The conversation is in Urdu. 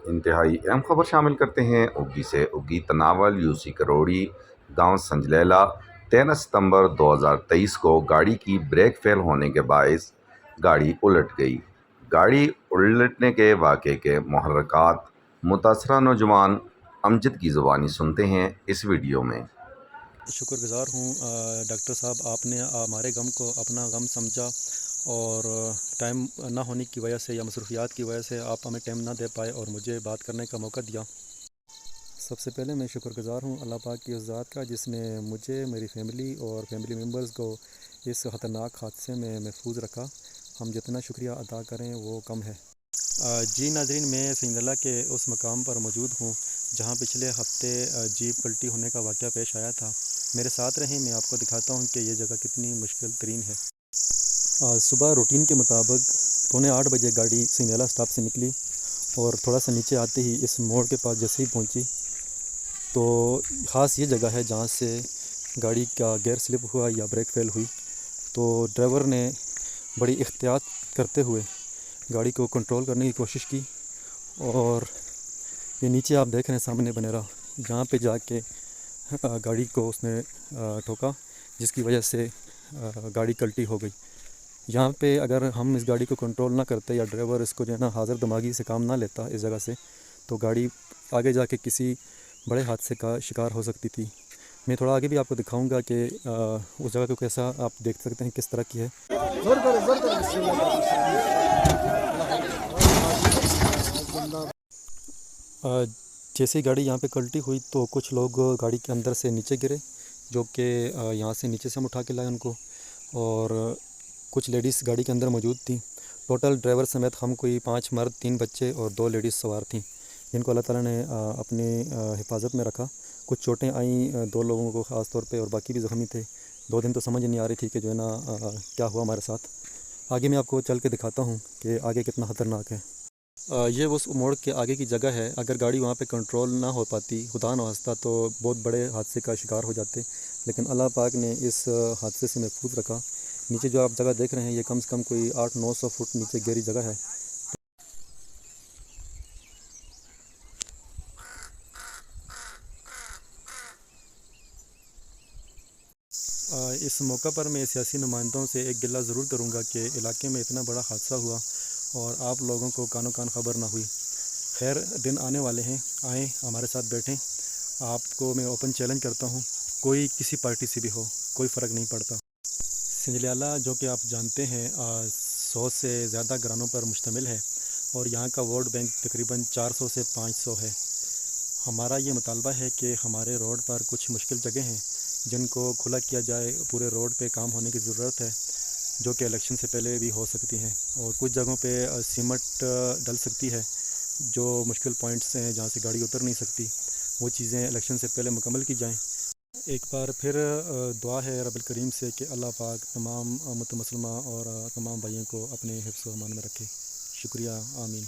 انتہائی اہم خبر شامل کرتے ہیں۔ اگی سے اگی تناول یوسی کروڑی گاؤں سنجلیلا 13 ستمبر 2023 کو گاڑی کی بریک فیل ہونے کے باعث گاڑی الٹ گئی۔ گاڑی الٹنے کے واقعے کے محرکات متاثرہ نوجوان امجد کی زبانی سنتے ہیں اس ویڈیو میں۔ شکر گزار ہوں ڈاکٹر صاحب، آپ نے ہمارے غم کو اپنا غم سمجھا اور ٹائم نہ ہونے کی وجہ سے یا مصروفیات کی وجہ سے آپ ہمیں ٹائم نہ دے پائے اور مجھے بات کرنے کا موقع دیا۔ سب سے پہلے میں شکر گزار ہوں اللہ پاک کی اس ذات کا جس نے مجھے، میری فیملی اور فیملی ممبرز کو اس خطرناک حادثے میں محفوظ رکھا۔ ہم جتنا شکریہ ادا کریں وہ کم ہے۔ جی ناظرین، میں سنجلیلا کے اس مقام پر موجود ہوں جہاں پچھلے ہفتے جیپ پلٹی ہونے کا واقعہ پیش آیا تھا۔ میرے ساتھ رہیں، میں آپ کو دکھاتا ہوں کہ یہ جگہ کتنی مشکل ترین ہے۔ صبح روٹین کے مطابق 7:45 گاڑی سنجلیلا اسٹاپ سے نکلی اور تھوڑا سا نیچے آتے ہی اس موڑ کے پاس جیسے ہی پہنچی تو خاص یہ جگہ ہے جہاں سے گاڑی کا گیئر سلپ ہوا یا بریک فیل ہوئی، تو ڈرائیور نے بڑی احتیاط کرتے ہوئے گاڑی کو کنٹرول کرنے کی کوشش کی اور یہ نیچے آپ دیکھ رہے ہیں سامنے بنیرا، جہاں پہ جا کے گاڑی کو اس نے ٹھوکا، جس کی وجہ سے گاڑی کلٹی ہو گئی۔ یہاں پہ اگر ہم اس گاڑی کو کنٹرول نہ کرتے یا ڈرائیور اس کو جو ہے نا حاضر دماغی سے کام نہ لیتا اس جگہ سے، تو گاڑی آگے جا کے کسی بڑے حادثے کا شکار ہو سکتی تھی۔ میں تھوڑا آگے بھی آپ کو دکھاؤں گا کہ اس جگہ کو کیسا آپ دیکھ سکتے ہیں کس طرح کی ہے۔ جیسے ہی گاڑی یہاں پہ کلٹی ہوئی تو کچھ لوگ گاڑی کے اندر سے نیچے گرے، جو کہ یہاں سے نیچے سے ہم اٹھا کے لائے ان کو، اور کچھ لیڈیز گاڑی کے اندر موجود تھیں۔ ٹوٹل ڈرائیور سمیت ہم کوئی 5 مرد، 3 بچے اور 2 لیڈیز سوار تھیں، جن کو اللہ تعالیٰ نے اپنی حفاظت میں رکھا۔ کچھ چوٹیں آئیں 2 لوگوں کو خاص طور پہ، اور باقی بھی زخمی تھے۔ 2 دن تو سمجھ نہیں آ رہی تھی کہ جو ہے نا کیا ہوا ہمارے ساتھ۔ آگے میں آپ کو چل کے دکھاتا ہوں کہ آگے کتنا خطرناک ہے۔ یہ اس موڑ کے آگے کی جگہ ہے، اگر گاڑی وہاں پہ کنٹرول نہ ہو پاتی، خدا نخواستہ، تو بہت بڑے حادثے کا شکار ہو جاتے، لیکن اللہ پاک نے اس حادثے سے محفوظ رکھا۔ نیچے جو آپ جگہ دیکھ رہے ہیں یہ کم سے کم کوئی 800-900 فٹ نیچے گہری جگہ ہے۔ اس موقع پر میں سیاسی نمائندوں سے ایک گلہ ضرور کروں گا کہ علاقے میں اتنا بڑا حادثہ ہوا اور آپ لوگوں کو کانوں کان خبر نہ ہوئی۔ خیر، دن آنے والے ہیں، آئیں ہمارے ساتھ بیٹھیں۔ آپ کو میں اوپن چیلنج کرتا ہوں، کوئی کسی پارٹی سے بھی ہو، کوئی فرق نہیں پڑتا۔ سنجلیلا جو کہ آپ جانتے ہیں 100 سے زیادہ گھرانوں پر مشتمل ہے اور یہاں کا ووٹ بینک تقریباً 400 سے 500 ہے۔ ہمارا یہ مطالبہ ہے کہ ہمارے روڈ پر کچھ مشکل جگہیں ہیں جن کو کھلا کیا جائے۔ پورے روڈ پہ کام ہونے کی ضرورت ہے، جو کہ الیکشن سے پہلے بھی ہو سکتی ہیں، اور کچھ جگہوں پہ سیمنٹ ڈل سکتی ہے، جو مشکل پوائنٹس ہیں جہاں سے گاڑی اتر نہیں سکتی، وہ چیزیں الیکشن سے پہلے مکمل کی جائیں۔ ایک بار پھر دعا ہے رب الکریم سے کہ اللہ پاک تمام امت مسلمہ اور تمام بھائیوں کو اپنے حفظ و امان میں رکھے۔ شکریہ، آمین۔